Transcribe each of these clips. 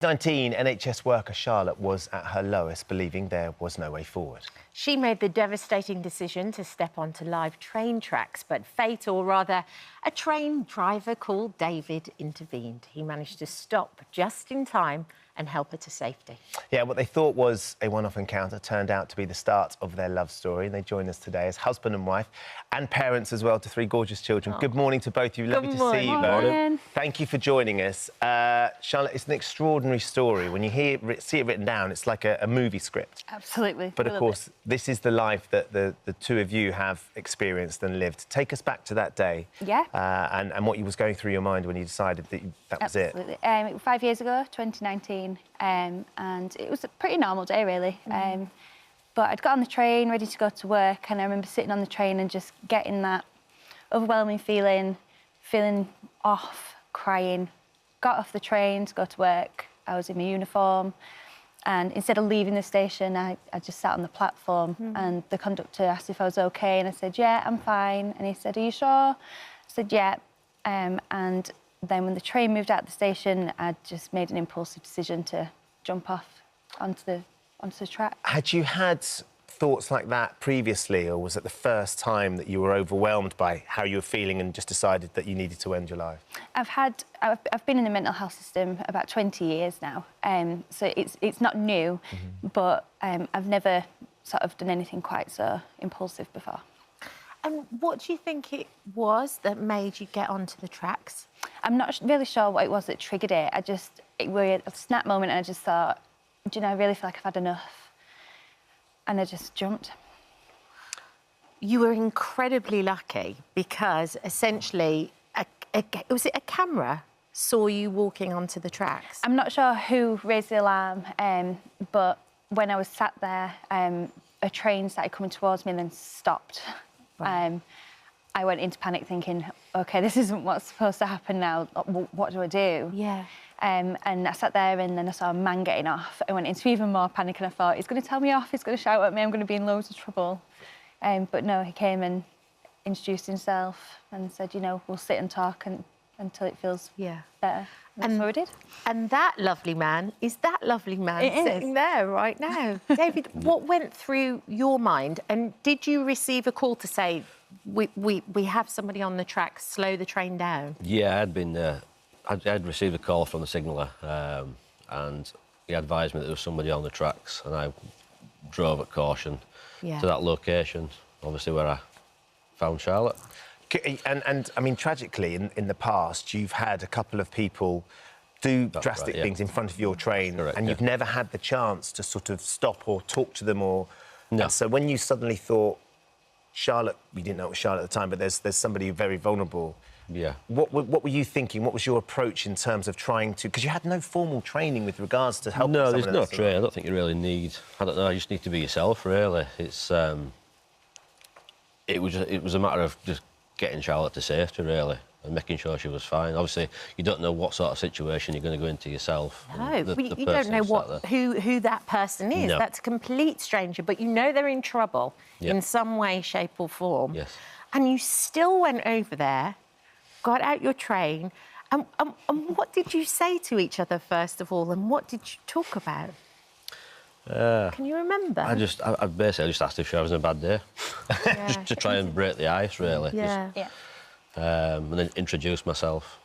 19 NHS worker Charlotte was at her lowest, believing there was no way forward. She made the devastating decision to step onto live train tracks, but fate, or rather a train driver called David, intervened. He managed to stop just in time and help her to safety. Yeah, what they thought was a one-off encounter turned out to be the start of their love story. And they join us today as husband and wife and parents as well to three gorgeous children. Good morning to both of you. Lovely to see you both. Thank you for joining us. Charlotte, it's an extraordinary story. When you see it written down, it's like a movie script. Absolutely. But of course, this is the life that the two of you have experienced and lived. Take us back to that day. Yeah. And what was going through your mind when you decided that was it. Absolutely. 5 years ago, 2019, and it was a pretty normal day, really. But I'd got on the train, ready to go to work, and I remember sitting on the train and just getting that overwhelming feeling off, crying. Got off the train to go to work. I was in my uniform. And instead of leaving the station, I just sat on the platform and the conductor asked if I was OK, and I said, yeah, I'm fine. And he said, are you sure? I said, yeah. And then when the train moved out of the station, I just made an impulsive decision to jump off onto the track. Had you had thoughts like that previously, or was it the first time that you were overwhelmed by how you were feeling and just decided that you needed to end your life? I've been in the mental health system about 20 years now, so it's not new, but I've never sort of done anything quite so impulsive before. And what do you think it was that made you get onto the tracks? I'm not really sure what it was that triggered it. It was a snap moment, and I just thought, do you know, I really feel like I've had enough. And I just jumped. You were incredibly lucky because essentially, was it a camera saw you walking onto the tracks? I'm not sure who raised the alarm, but when I was sat there, a train started coming towards me and then stopped. Right. I went into panic thinking, OK, this isn't what's supposed to happen now. What do I do? Yeah. And I sat there and then I saw a man getting off. I went into even more panic and I thought, he's going to tell me off, he's going to shout at me, I'm going to be in loads of trouble. But no, he came and introduced himself and said, you know, we'll sit and talk until it feels better. And that's what we did. And that lovely man is that lovely man sitting there right now. David, what went through your mind? And did you receive a call to say, we have somebody on the track, slow the train down? Yeah, I'd received a call from the signaller, and he advised me that there was somebody on the tracks, and I drove at caution to that location, obviously where I found Charlotte. And I mean, tragically, in the past, you've had a couple of people do drastic things in front of your train, and you've never had the chance to sort of stop or talk to them, or... No. And so when you suddenly thought, Charlotte, we didn't know it was Charlotte at the time, but there's somebody very vulnerable. Yeah. What were you thinking? What was your approach in terms of trying to... Because you had no formal training with regards to helping someone else. No, there's no training. I don't think you really need... I don't know, you just need to be yourself, really. It's... It was a matter of just getting Charlotte to safety, really, and making sure she was fine. Obviously, you don't know what sort of situation you're going to go into yourself. No, you don't know who that person is. No. That's a complete stranger, but you know they're in trouble in some way, shape or form. Yes. And you still went over there, got out your train, and what did you say to each other, first of all, and what did you talk about? Can you remember? I basically just asked if she was having a bad day. Just to try and break the ice, really. Yeah. And then introduce myself.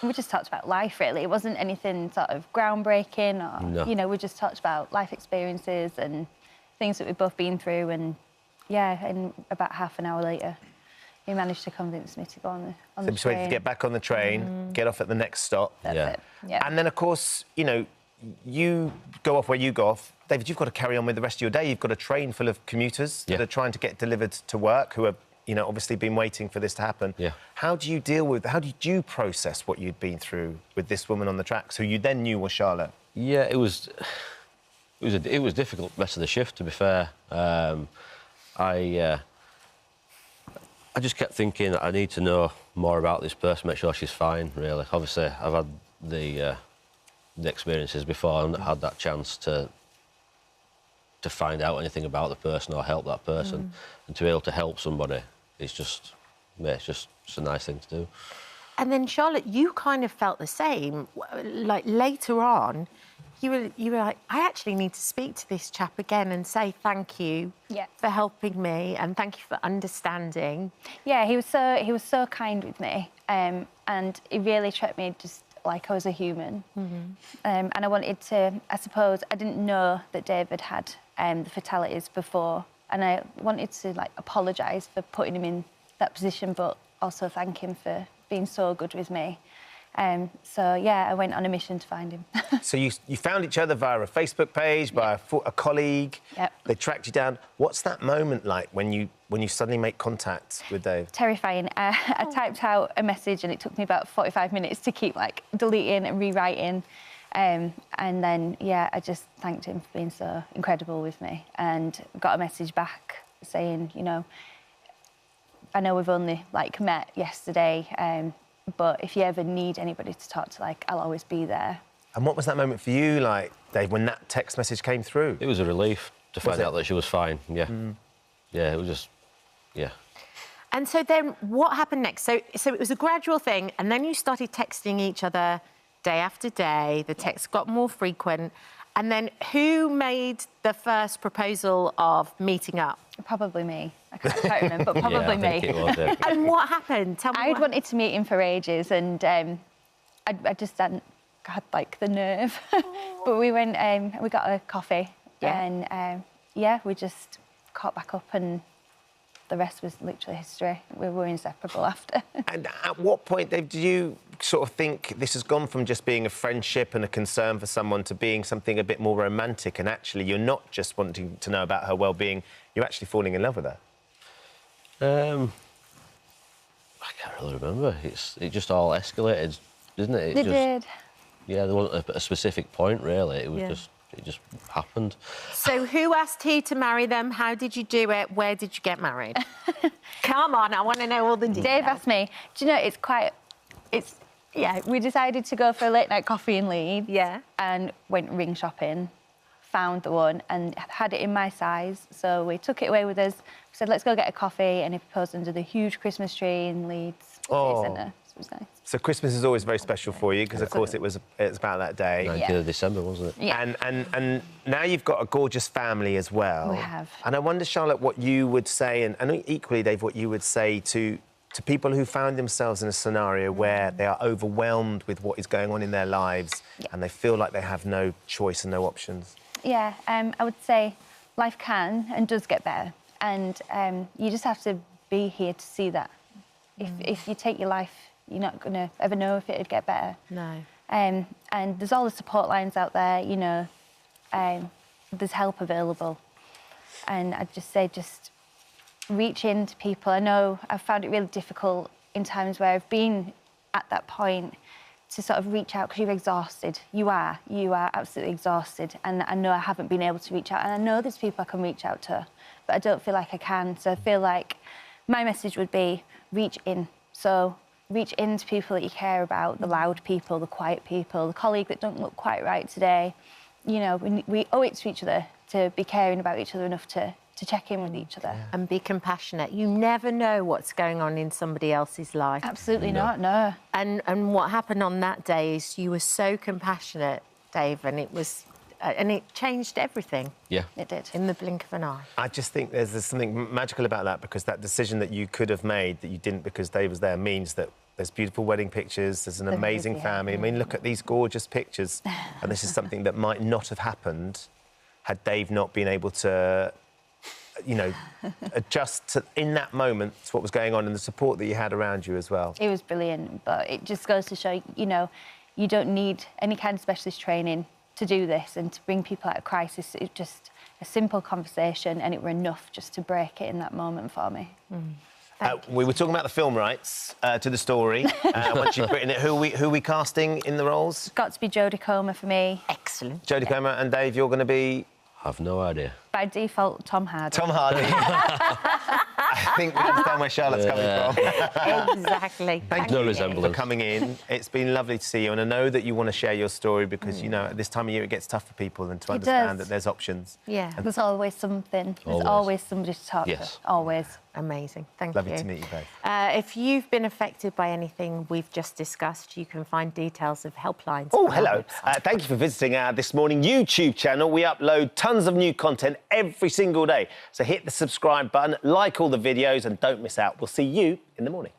We just talked about life, really. It wasn't anything sort of groundbreaking or, you know, we just talked about life experiences and things that we've both been through. And, and about half an hour later, he managed to convince me to go on the train. So to get back on the train, get off at the next stop. That's it. Yeah. And then, of course, you know, you go off where you go off. David, you've got to carry on with the rest of your day. You've got a train full of commuters that are trying to get delivered to work, who are, you know, obviously been waiting for this to happen. Yeah. How did you process what you'd been through with this woman on the tracks, who you then knew was Charlotte? Yeah, it was difficult rest of the shift, to be fair. I just kept thinking I need to know more about this person, make sure she's fine, really. Obviously, I've had the experiences before and had that chance to find out anything about the person or help that person, and to be able to help somebody, it's just a nice thing to do. And then, Charlotte, you kind of felt the same. Like, later on, you were like, I actually need to speak to this chap again and say thank you for helping me and thank you for understanding. Yeah, he was so kind with me, and he really treated me just like I was a human. And I wanted to, I suppose, I didn't know that David had the fatalities before, and I wanted to, like, apologise for putting him in that position, but also thank him for being so good with me. So, yeah, I went on a mission to find him. So you found each other via a Facebook page, by a colleague. Yep. They tracked you down. What's that moment like when you suddenly make contact with Dave? Terrifying. I typed out a message and it took me about 45 minutes to keep, like, deleting and rewriting. And then, yeah, I just thanked him for being so incredible with me and got a message back saying, you know, I know we've only, like, met yesterday, but if you ever need anybody to talk to, like, I'll always be there. And what was that moment for you, like, Dave, when that text message came through? It was a relief to find out that she was fine, yeah. Yeah, it was just, yeah. And so then what happened next? So it was a gradual thing, and then you started texting each other day after day. The texts got more frequent. And then who made the first proposal of meeting up? Probably me. I can't remember, but probably me. me. It was, And what happened? Tell me. I'd wanted to meet him for ages, and I just hadn't had, like, the nerve. But we went, we got a coffee, and yeah, we just caught back up, and the rest was literally history. We were inseparable after. And at what point, Dave, did you sort of think this has gone from just being a friendship and a concern for someone to being something a bit more romantic, and actually you're not just wanting to know about her well-being, you're actually falling in love with her? I can't really remember. It just all escalated, didn't it? It did. Yeah, there wasn't a specific point, really. It was it just happened. So who asked he to marry them? How did you do it? Where did you get married? Come on, I want to know all the details. Dave asked me, do you know, yeah, we decided to go for a late night coffee in Leeds. Yeah. And went ring shopping, found the one and had it in my size. So we took it away with us. We said, let's go get a coffee, and he proposed under the huge Christmas tree in Leeds City Centre. So it was nice. So Christmas is always very special for you because, of course, it's about that day. 19th of December, wasn't it? Yeah. And now you've got a gorgeous family as well. We have. And I wonder, Charlotte, what you would say, and equally, Dave, what you would say to people who found themselves in a scenario where they are overwhelmed with what is going on in their lives and they feel like they have no choice and no options. Yeah, I would say life can and does get better, and you just have to be here to see that. If you take your life, you're not going to ever know if it'd get better. No. And there's all the support lines out there, you know, there's help available. And I'd just say just reach into people. I know I've found it really difficult in times where I've been at that point to sort of reach out because you're exhausted. You are absolutely exhausted. And I know I haven't been able to reach out. And I know there's people I can reach out to, but I don't feel like I can. So I feel like my message would be reach in. So reach into people that you care about, the loud people, the quiet people, the colleague that don't look quite right today. You know, we owe it to each other to be caring about each other enough to check in with each other. And be compassionate. You never know what's going on in somebody else's life. Absolutely not, no. And what happened on that day is you were so compassionate, Dave, and it changed everything. Yeah. It did. In the blink of an eye. I just think there's something magical about that, because that decision that you could have made that you didn't because Dave was there means that there's beautiful wedding pictures, there's an amazing family. I mean, look at these gorgeous pictures. And this is something that might not have happened had Dave not been able to, you know, adjust in that moment to what was going on and the support that you had around you as well. It was brilliant, but it just goes to show, you know, you don't need any kind of specialist training to do this and to bring people out of crisis. It's just a simple conversation, and it were enough just to break it in that moment for me. We were talking about the film rights to the story. Once you've written it, who are we casting in the roles? It's got to be Jodie Comer for me. Excellent. Jodie Comer, and Dave, you're going to be... I've no idea. By default, Tom Hardy. Tom Hardy. I think we understand where Charlotte's coming from. Exactly. Thank No you resemblance. for coming in. It's been lovely to see you, and I know that you want to share your story because, you know, at this time of year it gets tough for people and to understand that there's options. Yeah. There's always something. There's always somebody to talk to. Always. Amazing. Thank you. Lovely to meet you both. If you've been affected by anything we've just discussed, you can find details of helplines. Oh, hello. Thank you for visiting our This Morning YouTube channel. We upload tons of new content every single day. So hit the subscribe button, like all the videos, and don't miss out. We'll see you in the morning.